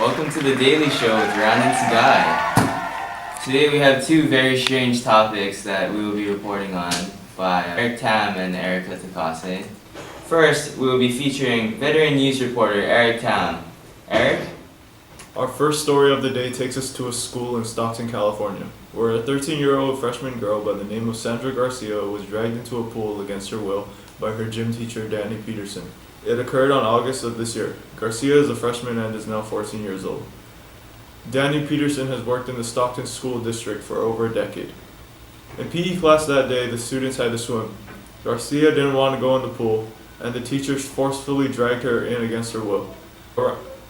Welcome to the Daily Show with Randyn and Sugai. Today we have two very strange topics that we will be reporting on by Erika and Erika Takase. First, we will be featuring veteran news reporter Erika. Eric? Our first story of the day takes us to a school in Stockton, California, where a 13-year-old freshman girl by the name of Sandra Garcia was dragged into a pool against her will by her gym teacher, Danny Peterson. It occurred on August of this year. Garcia is a freshman and is now 14 years old. Danny Peterson has worked in the Stockton School District for over a decade. In PE class that day, the students had to swim. Garcia didn't want to go in the pool, and the teachers forcefully dragged her in against her will.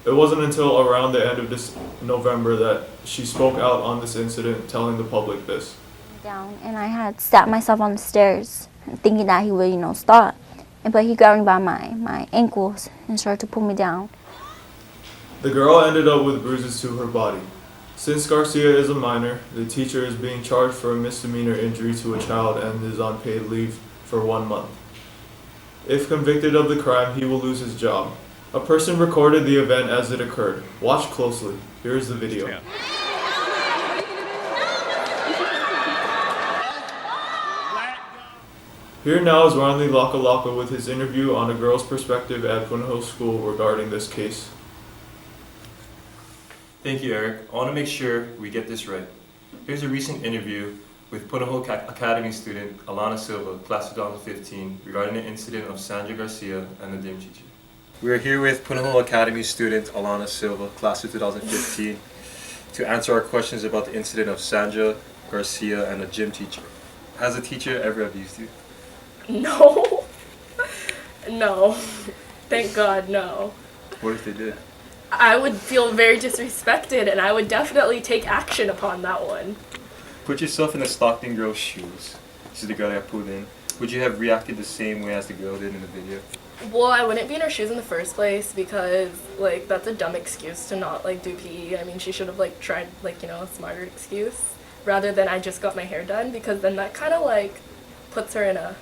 It wasn't until around the end of this November that she spoke out on this incident, telling the public this. Down, and I had sat myself on the stairs, thinking that he would, stop. But he grabbed me by my ankles and started to pull me down. The girl ended up with bruises to her body. Since Garcia is a minor, the teacher is being charged for a misdemeanor injury to a child and is on paid leave for 1 month. If convicted of the crime, he will lose his job. A person recorded the event as it occurred. Watch closely. Here's the video. Here now is Ronley Lakalaka with his interview on a girl's perspective at Punahou School regarding this case. Thank you, Eric. I want to make sure we get this right. Here's a recent interview with Punahou Academy student Alana Silva, class of 2015, regarding the incident of Sandra Garcia and the gym teacher. We are here with Punahou Academy student Alana Silva, class of 2015, to answer our questions about the incident of Sandra Garcia and the gym teacher. Has a teacher ever abused you? No. No. Thank God, no. What if they did? I would feel very disrespected, and I would definitely take action upon that one. Put yourself in the Stockton girl's shoes. This is the girl that I pulled in. Would you have reacted the same way as the girl did in the video? Well, I wouldn't be in her shoes in the first place because, that's a dumb excuse to not, do PE. I mean, she should have, tried, a smarter excuse rather than I just got my hair done, because then that kind of, puts her in a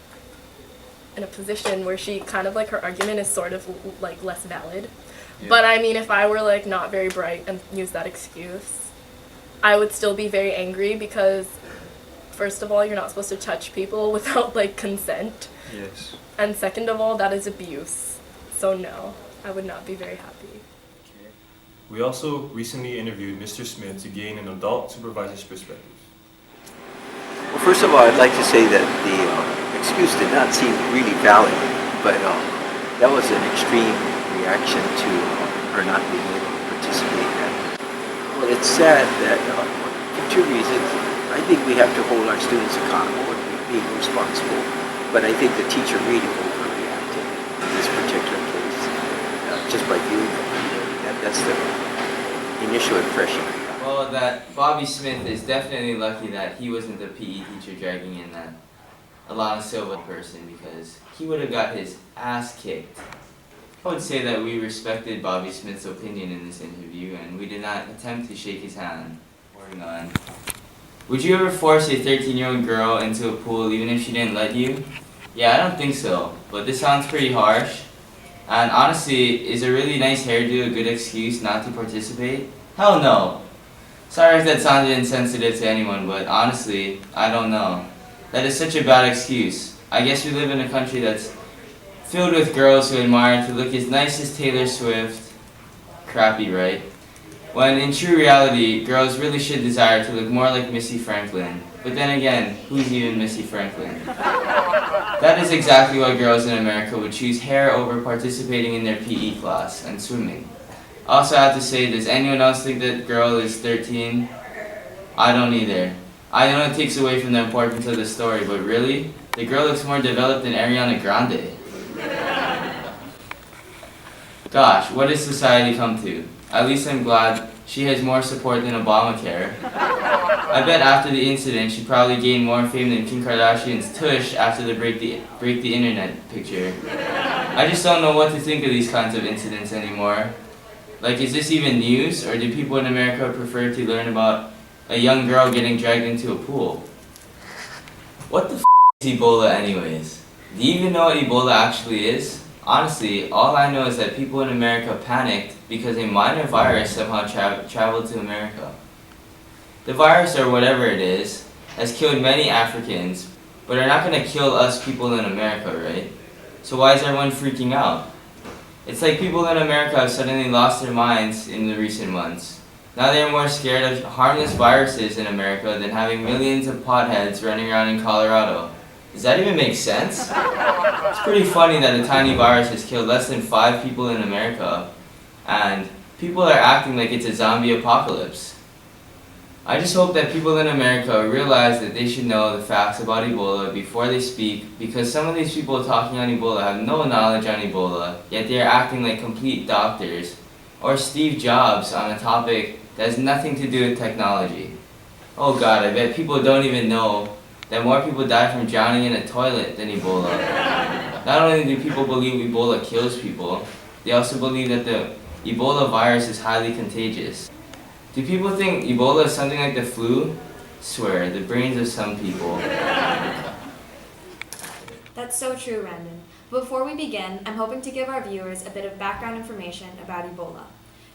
position where she kind of, her argument is sort of, less valid. Yeah. But, I mean, if I were, not very bright and used that excuse, I would still be very angry because, first of all, you're not supposed to touch people without, consent. Yes. And second of all, that is abuse. So no, I would not be very happy. Okay. We also recently interviewed Mr. Smith to gain an adult supervisor's perspective. Well, first of all, I'd like to say that the excuse did not seem really valid, but that was an extreme reaction to her not being able to participate in that. Well, it's sad that for two reasons. I think we have to hold our students accountable and be responsible. But I think the teacher really overreacted in this particular case, just by viewing it. That's the initial impression I got. Well, that Bobby Smith is definitely lucky that he wasn't the PE teacher dragging in that Alana Silva person, because he would have got his ass kicked. I would say that we respected Bobby Smith's opinion in this interview, and we did not attempt to shake his hand. Moving on. Would you ever force a 13-year-old girl into a pool even if she didn't let you? Yeah, I don't think so, but this sounds pretty harsh. And honestly, is a really nice hairdo a good excuse not to participate? Hell no. Sorry if that sounded insensitive to anyone, but honestly, I don't know. That is such a bad excuse. I guess we live in a country that's filled with girls who admire to look as nice as Taylor Swift. Crappy, right? When in true reality, girls really should desire to look more like Missy Franklin. But then again, who's even Missy Franklin? That is exactly why girls in America would choose hair over participating in their PE class and swimming. Also, I have to say, does anyone else think that girl is 13? I don't either. I know it takes away from the importance of the story, but really? The girl looks more developed than Ariana Grande. Gosh, what has society come to? At least I'm glad she has more support than Obamacare. I bet after the incident, she probably gained more fame than Kim Kardashian's tush after the break the internet picture. I just don't know what to think of these kinds of incidents anymore. Is this even news, or do people in America prefer to learn about a young girl getting dragged into a pool? What the is Ebola anyways? Do you even know what Ebola actually is? Honestly, all I know is that people in America panicked because a minor virus somehow traveled to America. The virus, or whatever it is, has killed many Africans, but are not going to kill us people in America, right? So why is everyone freaking out? It's like people in America have suddenly lost their minds in the recent months. Now they are more scared of harmless viruses in America than having millions of potheads running around in Colorado. Does that even make sense? It's pretty funny that a tiny virus has killed less than 5 people in America, and people are acting like it's a zombie apocalypse. I just hope that people in America realize that they should know the facts about Ebola before they speak, because some of these people talking on Ebola have no knowledge on Ebola, yet they are acting like complete doctors, or Steve Jobs on a topic that has nothing to do with technology. Oh God, I bet people don't even know that more people die from drowning in a toilet than Ebola. Not only do people believe Ebola kills people, they also believe that the Ebola virus is highly contagious. Do people think Ebola is something like the flu? Swear, the brains of some people. That's so true, Randyn. Before we begin, I'm hoping to give our viewers a bit of background information about Ebola.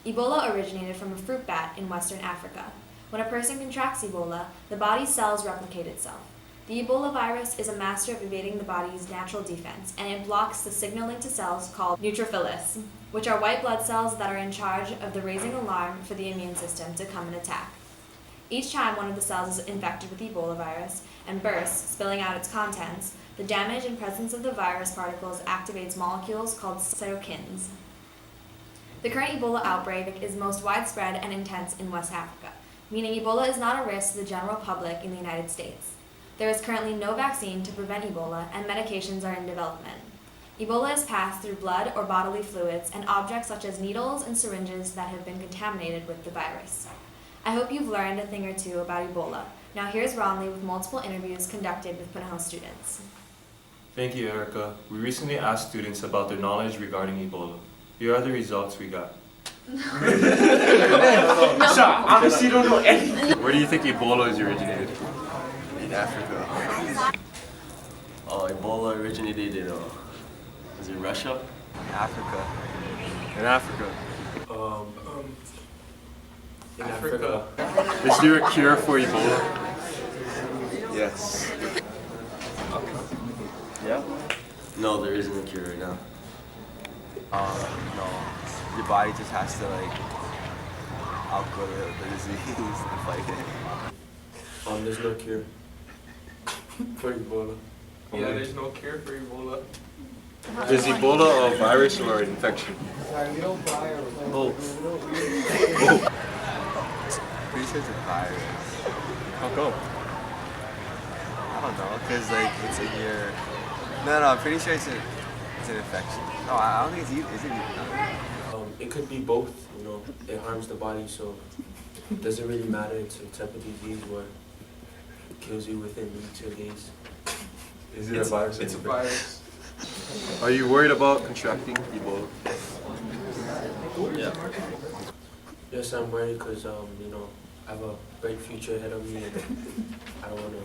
Ebola originated from a fruit bat in Western Africa. When a person contracts Ebola, the body's cells replicate itself. The Ebola virus is a master of evading the body's natural defense, and it blocks the signaling to cells called neutrophils, which are white blood cells that are in charge of the raising alarm for the immune system to come and attack. Each time one of the cells is infected with Ebola virus and bursts, spilling out its contents, the damage and presence of the virus particles activates molecules called cytokines. The current Ebola outbreak is most widespread and intense in West Africa, meaning Ebola is not a risk to the general public in the United States. There is currently no vaccine to prevent Ebola, and medications are in development. Ebola is passed through blood or bodily fluids and objects such as needles and syringes that have been contaminated with the virus. I hope you've learned a thing or two about Ebola. Now here's Ronley with multiple interviews conducted with Punahou students. Thank you, Erika. We recently asked students about their knowledge regarding Ebola. Here are the results we got. Obviously, you don't know anything. Where do you think Ebola is originated? In Africa. Ebola originated in, is it Russia? Africa. In Africa. In Africa. Is there a cure for Ebola? Yes. Yeah? No, there isn't a cure right now. No. Your body just has to outgrow the disease and fight it. There's no cure for Ebola. Yeah, there's no cure for Ebola. Is Ebola a virus or an infection? Both. Pretty sure it's a virus. How come? I don't know, because it's in your... No, I'm pretty sure it's an infection. No, I don't think it's either. Is it either? It could be both, it harms the body, so it doesn't really matter. It's a type of disease where it kills you within weeks or days. Is it a virus? It's a virus. Are you worried about contracting Ebola? Yeah. Yes, I'm worried because, I have a bright future ahead of me and I don't want to,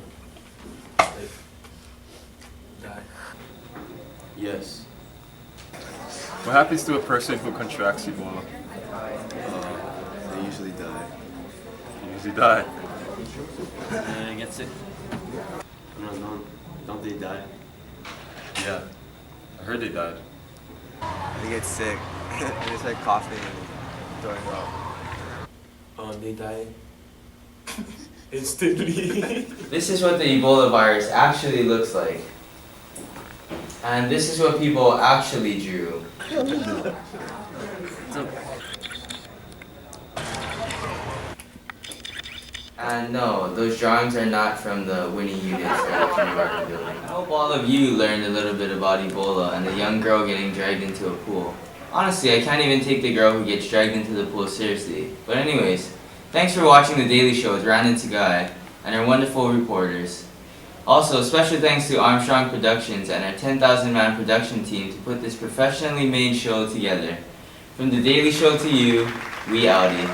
die. Yes. What happens to a person who contracts Ebola? They usually die. You usually die. They get sick. No, don't they die? Yeah. I heard they died. They get sick. They start coughing and throwing up. They die instantly. This is what the Ebola virus actually looks like. And this is what people actually drew. And no, those drawings are not from the winning units at the kindergarten building. I hope all of you learned a little bit about Ebola and the young girl getting dragged into a pool. Honestly, I can't even take the girl who gets dragged into the pool seriously. But anyways, thanks for watching The Daily Show with Randyn and Sugai and our wonderful reporters. Also, special thanks to Armstrong Productions and our 10,000-man production team to put this professionally made show together. From The Daily Show to you, we outie.